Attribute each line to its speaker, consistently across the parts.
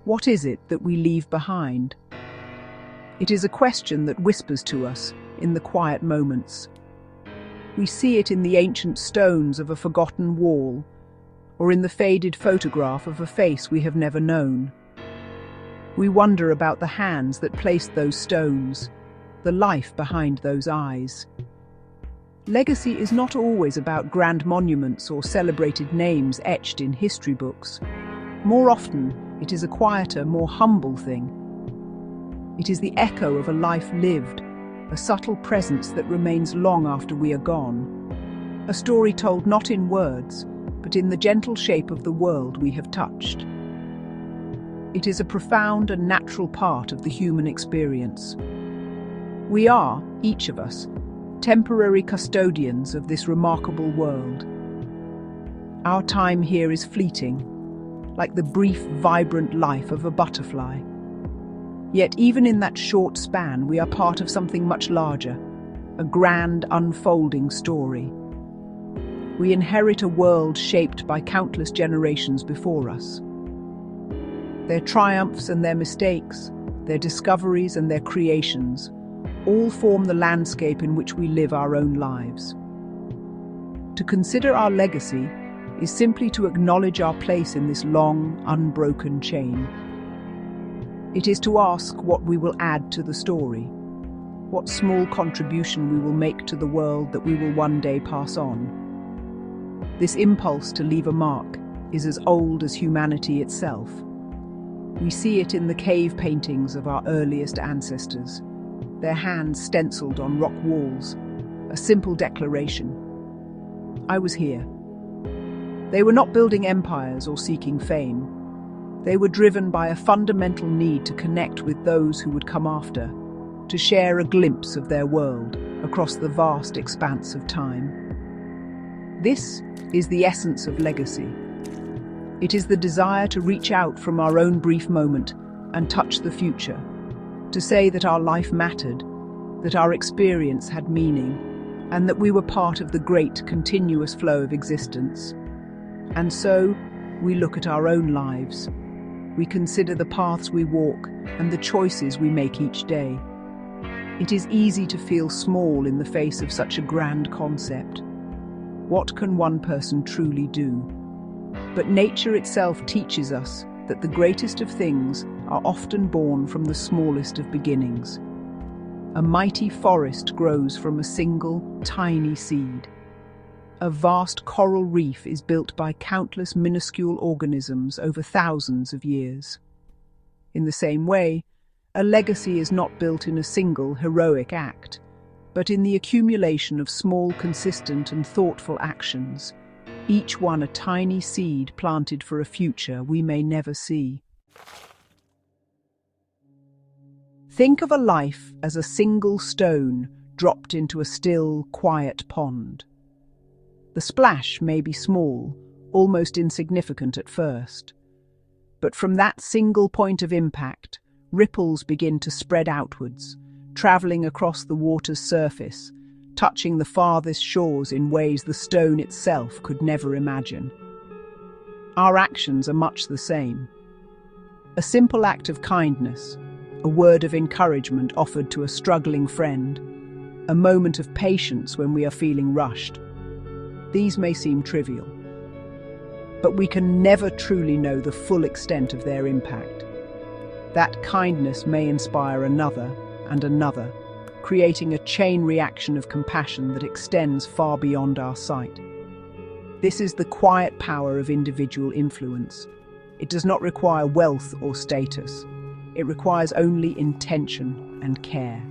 Speaker 1: What is it that we leave behind? It is a question that whispers to us in the quiet moments. We see it in the ancient stones of a forgotten wall, or in the faded photograph of a face we have never known. We wonder about the hands that placed those stones, the life behind those eyes. Legacy is not always about grand monuments or celebrated names etched in history books. More often, it is a quieter, more humble thing. It is the echo of a life lived, a subtle presence that remains long after we are gone. A story told not in words, but in the gentle shape of the world we have touched. It is a profound and natural part of the human experience. We are, each of us, temporary custodians of this remarkable world. Our time here is fleeting, like the brief, vibrant life of a butterfly. Yet even in that short span, we are part of something much larger, a grand, unfolding story. We inherit a world shaped by countless generations before us. Their triumphs and their mistakes, their discoveries and their creations, all form the landscape in which we live our own lives. To consider our legacy is simply to acknowledge our place in this long, unbroken chain. It is to ask what we will add to the story, what small contribution we will make to the world that we will one day pass on. This impulse to leave a mark is as old as humanity itself. We see it in the cave paintings of our earliest ancestors, their hands stenciled on rock walls, a simple declaration: I was here. They were not building empires or seeking fame. They were driven by a fundamental need to connect with those who would come after, to share a glimpse of their world across the vast expanse of time. This is the essence of legacy. It is the desire to reach out from our own brief moment and touch the future, to say that our life mattered, that our experience had meaning, and that we were part of the great continuous flow of existence. And so, we look at our own lives. We consider the paths we walk and the choices we make each day. It is easy to feel small in the face of such a grand concept. What can one person truly do? But nature itself teaches us that the greatest of things are often born from the smallest of beginnings. A mighty forest grows from a single, tiny seed. A vast coral reef is built by countless minuscule organisms over thousands of years. In the same way, a legacy is not built in a single heroic act, but in the accumulation of small, consistent and thoughtful actions, each one a tiny seed planted for a future we may never see. Think of a life as a single stone dropped into a still, quiet pond. The splash may be small, almost insignificant at first. But from that single point of impact, ripples begin to spread outwards, travelling across the water's surface, touching the farthest shores in ways the stone itself could never imagine. Our actions are much the same. A simple act of kindness, a word of encouragement offered to a struggling friend, a moment of patience when we are feeling rushed. These may seem trivial, but we can never truly know the full extent of their impact. That kindness may inspire another and another, creating a chain reaction of compassion that extends far beyond our sight. This is the quiet power of individual influence. It does not require wealth or status. It requires only intention and care.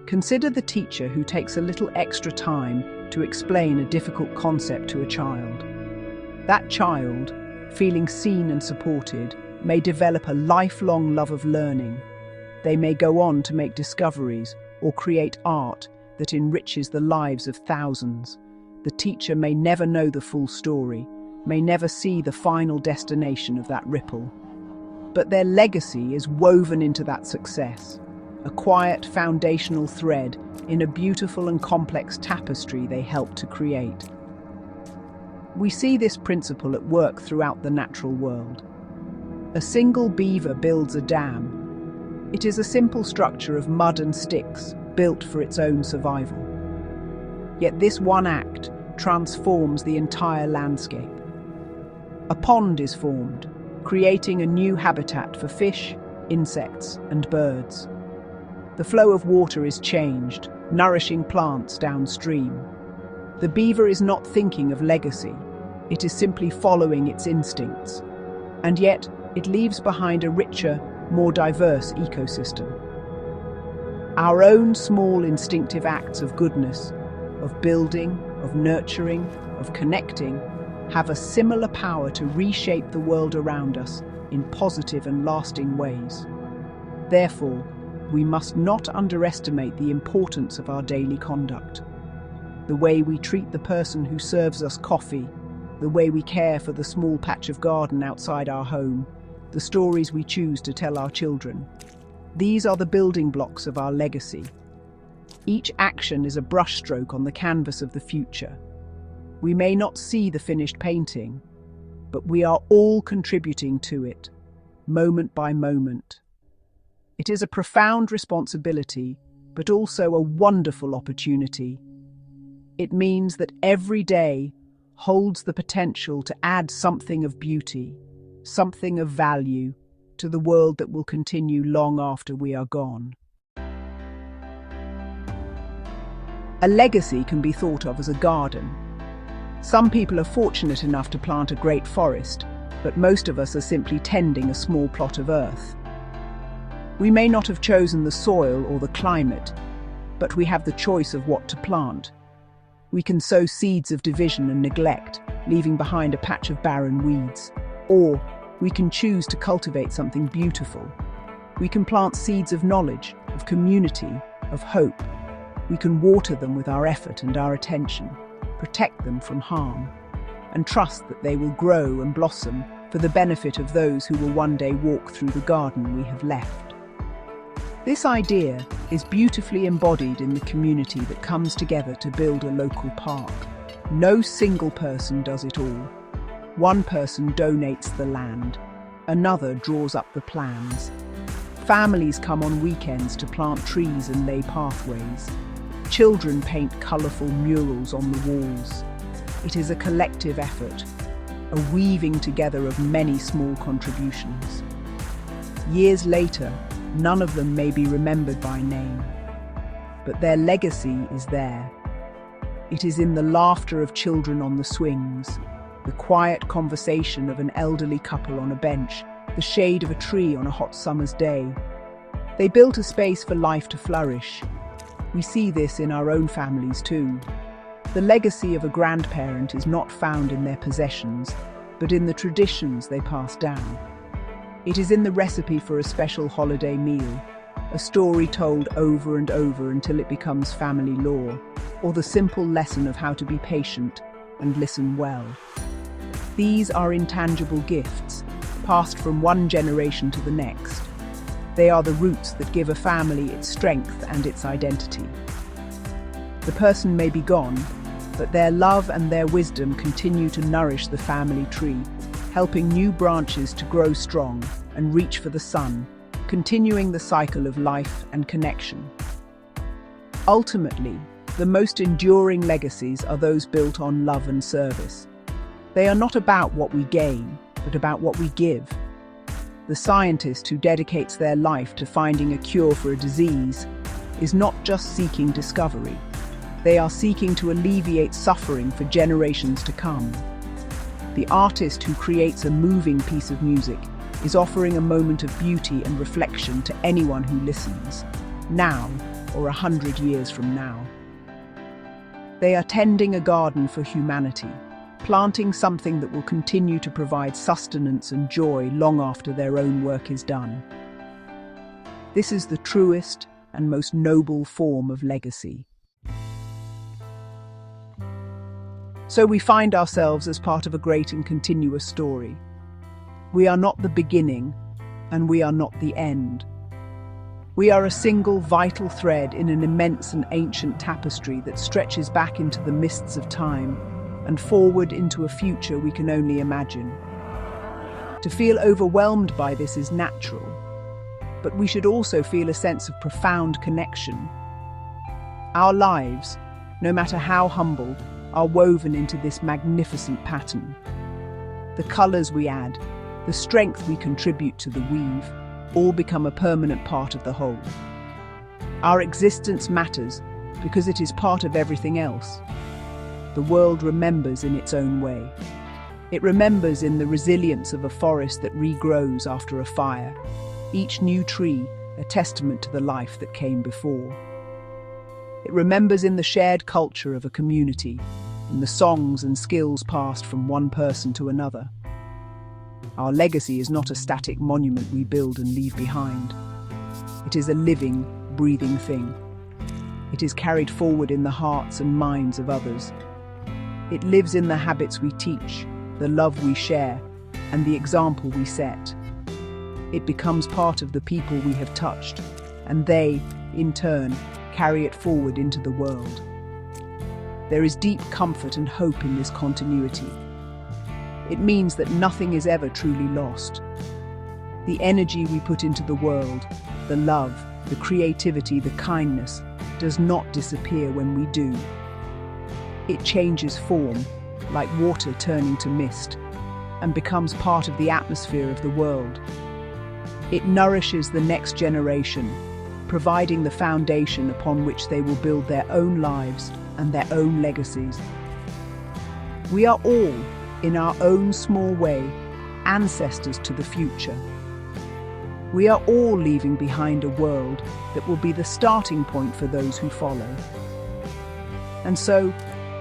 Speaker 1: Consider the teacher who takes a little extra time to explain a difficult concept to a child. That child, feeling seen and supported, may develop a lifelong love of learning. They may go on to make discoveries or create art that enriches the lives of thousands. The teacher may never know the full story, may never see the final destination of that ripple. But their legacy is woven into that success, a quiet foundational thread in a beautiful and complex tapestry they helped to create. We see this principle at work throughout the natural world. A single beaver builds a dam. It is a simple structure of mud and sticks, built for its own survival. Yet this one act transforms the entire landscape. A pond is formed, creating a new habitat for fish, insects, and birds. The flow of water is changed, nourishing plants downstream. The beaver is not thinking of legacy. It is simply following its instincts. And yet, it leaves behind a richer, more diverse ecosystem. Our own small instinctive acts of goodness, of building, of nurturing, of connecting, have a similar power to reshape the world around us in positive and lasting ways. Therefore, we must not underestimate the importance of our daily conduct. The way we treat the person who serves us coffee, the way we care for the small patch of garden outside our home, the stories we choose to tell our children. These are the building blocks of our legacy. Each action is a brushstroke on the canvas of the future. We may not see the finished painting, but we are all contributing to it, moment by moment. It is a profound responsibility, but also a wonderful opportunity. It means that every day holds the potential to add something of beauty, something of value, to the world that will continue long after we are gone. A legacy can be thought of as a garden. Some people are fortunate enough to plant a great forest, but most of us are simply tending a small plot of earth. We may not have chosen the soil or the climate, but we have the choice of what to plant. We can sow seeds of division and neglect, leaving behind a patch of barren weeds. Or we can choose to cultivate something beautiful. We can plant seeds of knowledge, of community, of hope. We can water them with our effort and our attention, protect them from harm, and trust that they will grow and blossom for the benefit of those who will one day walk through the garden we have left. This idea is beautifully embodied in the community that comes together to build a local park. No single person does it all. One person donates the land, another draws up the plans. Families come on weekends to plant trees and lay pathways. Children paint colourful murals on the walls. It is a collective effort, a weaving together of many small contributions. Years later, none of them may be remembered by name, but their legacy is there. It is in the laughter of children on the swings, the quiet conversation of an elderly couple on a bench, the shade of a tree on a hot summer's day. They built a space for life to flourish. We see this in our own families too. The legacy of a grandparent is not found in their possessions, but in the traditions they pass down. It is in the recipe for a special holiday meal, a story told over and over until it becomes family lore, or the simple lesson of how to be patient and listen well. These are intangible gifts, passed from one generation to the next. They are the roots that give a family its strength and its identity. The person may be gone, but their love and their wisdom continue to nourish the family tree, helping new branches to grow strong and reach for the sun, continuing the cycle of life and connection. Ultimately, the most enduring legacies are those built on love and service. They are not about what we gain, but about what we give. The scientist who dedicates their life to finding a cure for a disease is not just seeking discovery. They are seeking to alleviate suffering for generations to come. The artist who creates a moving piece of music is offering a moment of beauty and reflection to anyone who listens, now or 100 years from now. They are tending a garden for humanity, planting something that will continue to provide sustenance and joy long after their own work is done. This is the truest and most noble form of legacy. So we find ourselves as part of a great and continuous story. We are not the beginning, and we are not the end. We are a single vital thread in an immense and ancient tapestry that stretches back into the mists of time and forward into a future we can only imagine. To feel overwhelmed by this is natural, but we should also feel a sense of profound connection. Our lives, no matter how humble, are woven into this magnificent pattern. The colors we add, the strength we contribute to the weave, all become a permanent part of the whole. Our existence matters because it is part of everything else. The world remembers in its own way. It remembers in the resilience of a forest that regrows after a fire, each new tree a testament to the life that came before. It remembers in the shared culture of a community, in the songs and skills passed from one person to another. Our legacy is not a static monument we build and leave behind. It is a living, breathing thing. It is carried forward in the hearts and minds of others. It lives in the habits we teach, the love we share, and the example we set. It becomes part of the people we have touched, and they, in turn, carry it forward into the world. There is deep comfort and hope in this continuity. It means that nothing is ever truly lost. The energy we put into the world, the love, the creativity, the kindness, does not disappear when we do. It changes form, like water turning to mist, and becomes part of the atmosphere of the world. It nourishes the next generation, providing the foundation upon which they will build their own lives and their own legacies. We are all, in our own small way, ancestors to the future. We are all leaving behind a world that will be the starting point for those who follow. And so,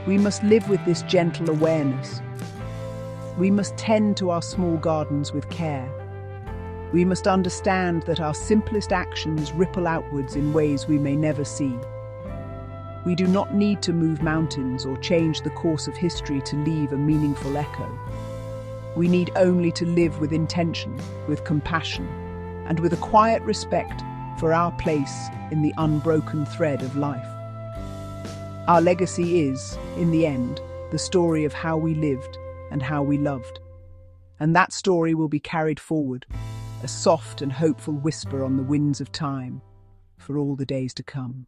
Speaker 1: we must live with this gentle awareness. We must tend to our small gardens with care. We must understand that our simplest actions ripple outwards in ways we may never see. We do not need to move mountains or change the course of history to leave a meaningful echo. We need only to live with intention, with compassion, and with a quiet respect for our place in the unbroken thread of life. Our legacy is, in the end, the story of how we lived and how we loved. And that story will be carried forward, a soft and hopeful whisper on the winds of time, for all the days to come.